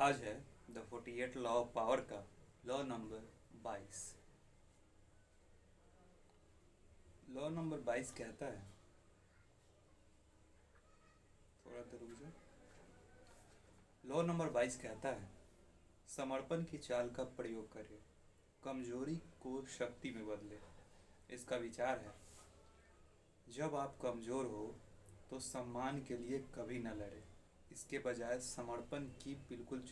आज है the 48 law of power का लॉ नंबर 22। लॉ नंबर 22 कहता है, थोड़ा देर रुक जाओ। लॉ नंबर 22 कहता है, समर्पण की चाल का प्रयोग करें, कमजोरी को शक्ति में बदले। इसका विचार है, जब आप कमजोर हो तो सम्मान के लिए कभी न लड़े। इसके बजाय समर्पण की बिल्कुल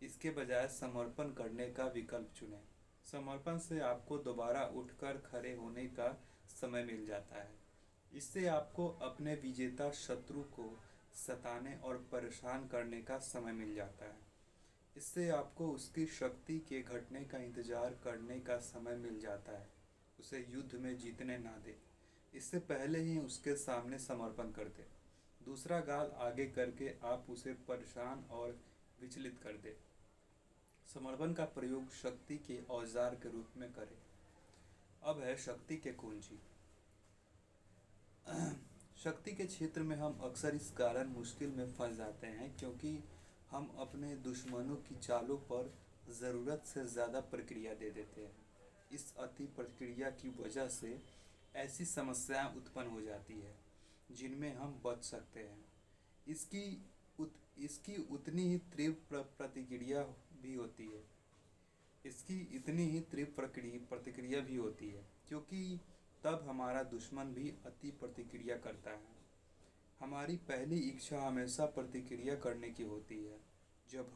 इसके बजाय समर्पण करने का विकल्प चुनें। समर्पण से आपको दोबारा उठकर खड़े होने का समय मिल जाता है। इससे आपको अपने विजेता शत्रु को सताने और परेशान करने का समय मिल जाता है। इससे आपको उसकी शक्ति के घटने का इंतजार करने का समय मिल जाता है। उसे युद्ध में जीतने ना दे, इससे पहले ही उसके सामने समर्पण कर दे। दूसरा गाल आगे करके आप उसे परेशान और विचलित कर दे। समर्पण का प्रयोग शक्ति के औजार के रूप में करें। अब है शक्ति के कुंजी। शक्ति के क्षेत्र में हम अक्सर इस कारण मुश्किल में फंस जाते हैं क्योंकि हम अपने दुश्मनों की चालों पर ज़रूरत से ज़्यादा प्रक्रिया दे देते हैं। इस अति प्रतिक्रिया की वजह से ऐसी समस्याएं उत्पन्न हो जाती है जिनमें हम बच सकते हैं। इसकी इसकी उतनी ही तीव्र प्रतिक्रिया भी होती है इसकी इतनी ही तीव्र प्रतिक्रिया भी होती है क्योंकि तब हमारा दुश्मन भी अति प्रतिक्रिया करता है। हमारी पहली इच्छा हमेशा प्रतिक्रिया करने की होती है। जब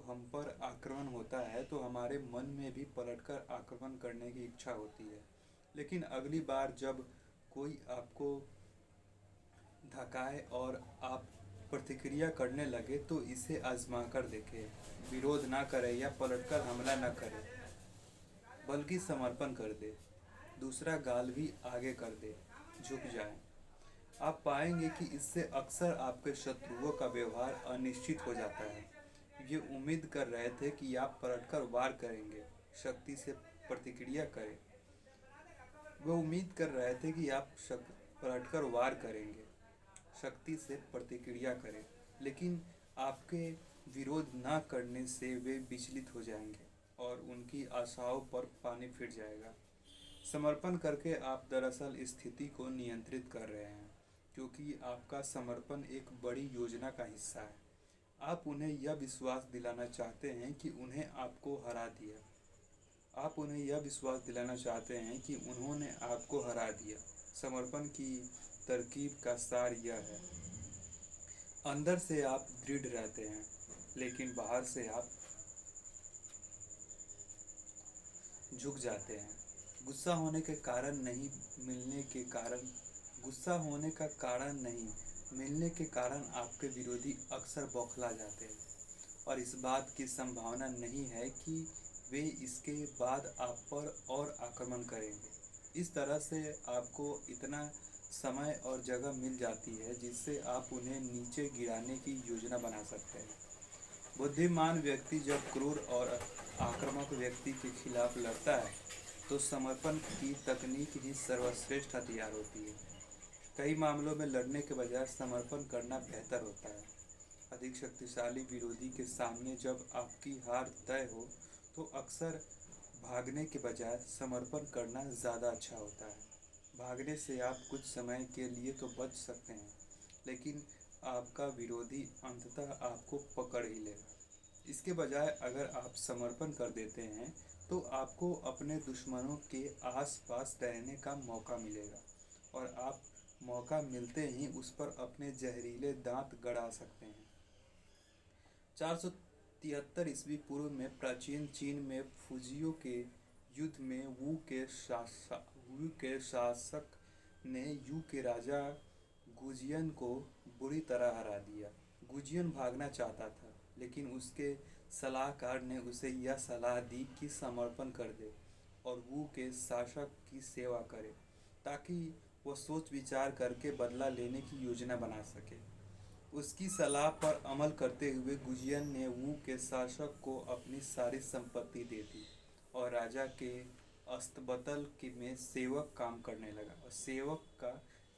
हम पर आक्रमण होता है तो हमारे मन में भी पलटकर आक्रमण करने की इच्छा होती है। लेकिन अगली बार जब कोई आपको धकाए और आप प्रतिक्रिया करने लगे तो इसे आजमा कर देखें। विरोध ना करें या पलटकर हमला ना करें, बल्कि समर्पण कर दे। दूसरा गाल भी आगे कर दे, झुक जाए। आप पाएंगे कि इससे अक्सर आपके शत्रुओं का व्यवहार अनिश्चित हो जाता है। ये उम्मीद कर रहे थे कि आप पलटकर वार करेंगे, शक्ति से प्रतिक्रिया करें। वे उम्मीद कर रहे थे कि आप पलटकर वार करेंगे, शक्ति से प्रतिक्रिया करें, लेकिन आपके विरोध न करने से वे विचलित हो जाएंगे और उनकी आशाओं पर पानी फिर जाएगा। समर्पण करके आप दरअसल स्थिति को नियंत्रित कर रहे हैं क्योंकि आपका समर्पण एक बड़ी योजना का हिस्सा है। आप उन्हें यह विश्वास दिलाना चाहते हैं कि उन्हें आपको हरा दिया आप उन्हें यह विश्वास दिलाना चाहते हैं कि उन्होंने आपको हरा दिया। समर्पण की तरकीब का सार यह है, अंदर से आप दृढ़ रहते हैं, लेकिन बाहर से आप झुक जाते हैं। गुस्सा होने के कारण नहीं मिलने के कारण गुस्सा होने का कारण नहीं मिलने के कारण आपके विरोधी अक्सर बौखला जाते हैं और इस बात की संभावना नहीं है कि वे इसके बाद आप पर और आक्रमण करेंगे। इस तरह से आपको इतना समय और जगह मिल जाती है जिससे आप उन्हें नीचे गिराने की योजना बना सकते हैं। बुद्धिमान व्यक्ति जब क्रूर और आक्रामक व्यक्ति के खिलाफ लड़ता है तो समर्पण की तकनीक ही सर्वश्रेष्ठ हथियार होती है। कई मामलों में लड़ने के बजाय समर्पण करना बेहतर होता है। अधिक शक्तिशाली विरोधी के सामने जब आपकी हार तय हो तो अक्सर भागने के बजाय समर्पण करना ज़्यादा अच्छा होता है। भागने से आप कुछ समय के लिए तो बच सकते हैं, लेकिन आपका विरोधी अंततः आपको पकड़ ही लेगा। इसके बजाय अगर आप समर्पण कर देते हैं तो आपको अपने दुश्मनों के आस-पास रहने का मौका मिलेगा और आप मौका मिलते ही उस पर अपने जहरीले दांत गड़ा सकते हैं। 473 ईस्वी पूर्व में प्राचीन चीन में फुजियों के युद्ध में वू के शासक ने यू के राजा गुजियन को बुरी तरह हरा दिया। गुजियन भागना चाहता था, लेकिन उसके सलाहकार ने उसे यह सलाह दी कि समर्पण कर दे और वू के शासक की सेवा करे, ताकि वह सोच विचार करके बदला लेने की योजना बना सके। उसकी सलाह पर अमल करते हुए गुजियन ने वू के शासक को अपनी सारी संपत्ति दे दी और राजा के अस्तबल में सेवक का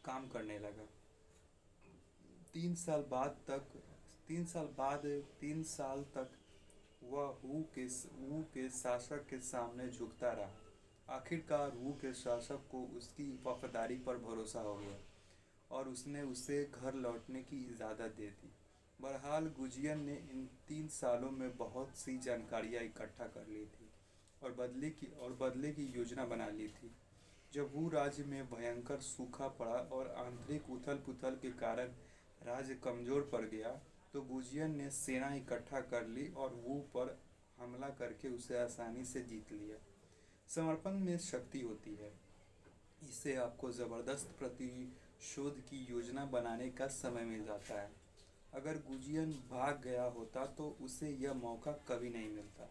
काम करने लगा। 3 साल बाद तक 3 साल बाद 3 साल तक वह वू के शासक के सामने झुकता रहा। आखिरकार वू के शासक को उसकी वफादारी पर भरोसा हो गया और उसने उसे घर लौटने की इजाज़त दे दी। बहरहाल गुजियन ने इन 3 सालों में बहुत सी जानकारियाँ इकट्ठा कर ली थी और बदले की योजना बना ली थी। जब वू राज्य में भयंकर सूखा पड़ा और आंतरिक उथल पुथल के कारण राज्य कमज़ोर पड़ गया, तो गुजियन ने सेना इकट्ठा कर ली और वू पर हमला करके उसे आसानी से जीत लिया। समर्पण में शक्ति होती है। इससे आपको ज़बरदस्त प्रतिशोध की योजना बनाने का समय मिल जाता है। अगर गुजियन भाग गया होता तो उसे यह मौका कभी नहीं मिलता।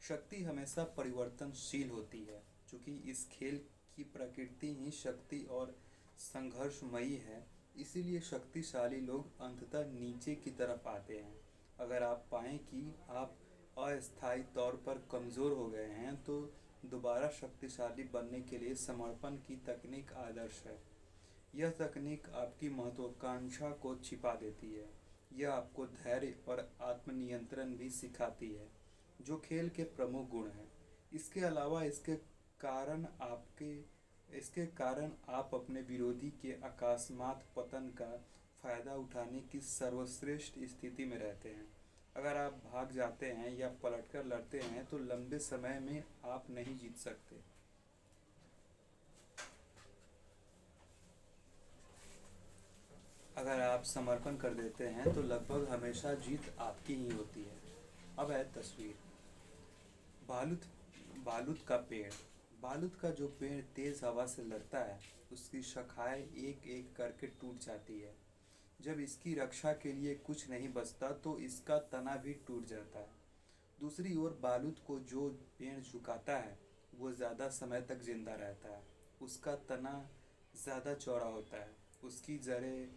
शक्ति हमेशा परिवर्तनशील होती है। चूँकि इस खेल की प्रकृति ही शक्ति और संघर्षमयी है, इसीलिए शक्तिशाली लोग अंततः नीचे की तरफ आते हैं। अगर आप पाएं कि आप अस्थायी तौर पर कमज़ोर हो गए हैं, तो दोबारा शक्तिशाली बनने के लिए समर्पण की तकनीक आदर्श है। यह तकनीक आपकी महत्वाकांक्षा को छिपा देती है। यह आपको धैर्य और आत्मनियंत्रण भी सिखाती है, जो खेल के प्रमुख गुण हैं। इसके अलावा इसके कारण आप अपने विरोधी के अकस्मात पतन का फ़ायदा उठाने की सर्वश्रेष्ठ स्थिति में रहते हैं। अगर आप भाग जाते हैं या पलटकर लड़ते हैं, तो लंबे समय में आप नहीं जीत सकते। अगर आप समर्पण कर देते हैं, तो लगभग हमेशा जीत आपकी ही होती है। अब है तस्वीर। बालूत बालूत का पेड़। बालूत का जो पेड़ तेज़ हवा से लड़ता है, उसकी शाखाएं एक एक करके टूट जाती है। जब इसकी रक्षा के लिए कुछ नहीं बचता, तो इसका तना भी टूट जाता है। दूसरी ओर बालूत को जो पेड़ झुकाता है, वो ज़्यादा समय तक जिंदा रहता है। उसका तना ज़्यादा चौड़ा होता है, उसकी जड़ें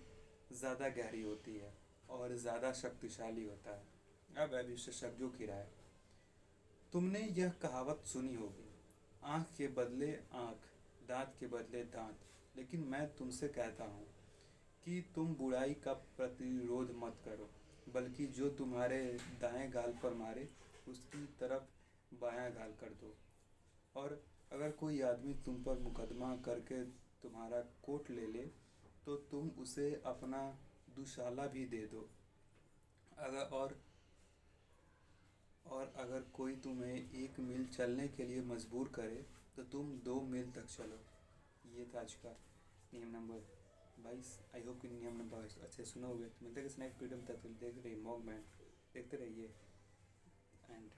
ज़्यादा गहरी होती है और ज़्यादा शक्तिशाली होता है। अब विशेषज्ञों की राय। तुमने यह कहावत सुनी होगी, आँख के बदले आँख, दांत के बदले दांत। लेकिन मैं तुमसे कहता हूँ कि तुम बुराई का प्रतिरोध मत करो, बल्कि जो तुम्हारे दाएं गाल पर मारे, उसकी तरफ बायां गाल कर दो। और अगर कोई आदमी तुम पर मुकदमा करके तुम्हारा कोट ले ले, तो तुम उसे अपना दुशाला भी दे दो। अगर और अगर कोई तुम्हें 1 मील चलने के लिए मजबूर करे, तो तुम 2 मील तक चलो। ये था आज का नियम नंबर 22। आई होप कि नियम नंबर 22 अच्छे सुनोगे। मिलते हैं नेक्स्ट वीडियो में, तब तक देख रहिए मॉग मैन, देखते रहिए एंड